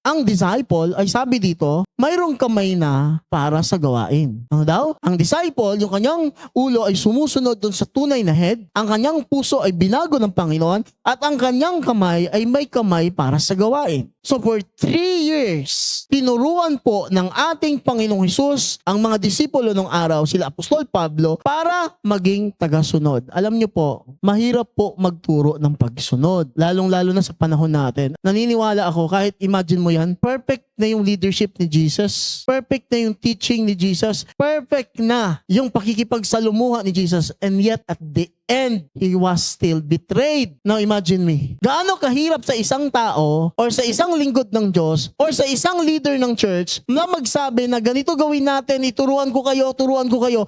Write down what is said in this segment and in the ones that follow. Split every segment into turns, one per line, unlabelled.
ang disciple ay sabi dito, mayroong kamay na para sa gawain. Ano daw? Ang disciple, yung kanyang ulo ay sumusunod doon sa tunay na head, ang kanyang puso ay binago ng Panginoon, at ang kanyang kamay ay may kamay para sa gawain. So for 3 years, tinuruan po ng ating Panginoong Hesus ang mga disipulo ng araw, sila Apostol Pablo, para maging tagasunod. Alam niyo po, mahirap po magturo ng pagsunod, lalong-lalo na sa panahon natin. Naniniwala ako, kahit imagine mo yan, perfect na yung leadership ni Jesus, perfect na yung teaching ni Jesus, perfect na yung pakikipagsalumuha ni Jesus, and yet at the end, He was still betrayed. Now imagine me, gaano kahirap sa isang tao or sa isang lingkod ng Diyos or sa isang leader ng church na magsabi na ganito gawin natin, turuan ko kayo.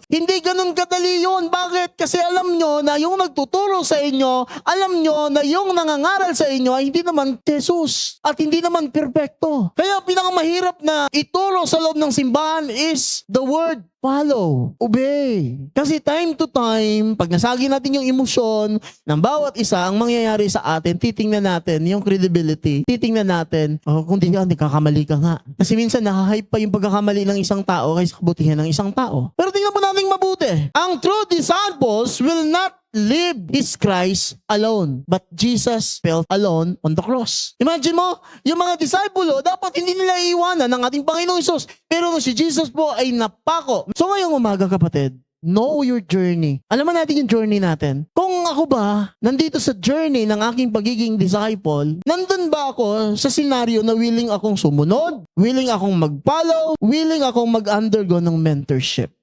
Hindi ganun kadali yun. Bakit? Kasi alam nyo na yung nagtuturo sa inyo, alam nyo na yung nangangaral sa inyo ay hindi naman Jesus at hindi naman perpekto. Kaya pinakamahirap na ituro sa loob ng simbahan is the word follow, obey. Kasi time to time, pag nasagi natin yung emosyon ng bawat isa, ang mangyayari sa atin, titingnan natin yung credibility. Titingnan natin, kung di kakamali ka nga. Kasi minsan nahahype pa yung pagkakamali ng isang tao kaysa kabutihan ng isang tao. Pero tingnan po natin mabuti. Ang true disciples will not live His Christ alone, but Jesus felt alone on the cross. Imagine mo, yung mga disipulo, dapat hindi nila iiwanan ng ating Panginoong Hesus. Pero si Jesus po ay napako. So ngayong umaga, kapatid, know your journey. Alam mo natin yung journey natin. Kung ako ba, nandito sa journey ng aking pagiging disciple, nandun ba ako sa senaryo na willing akong sumunod, willing akong mag-follow, willing akong mag-undergo ng mentorship?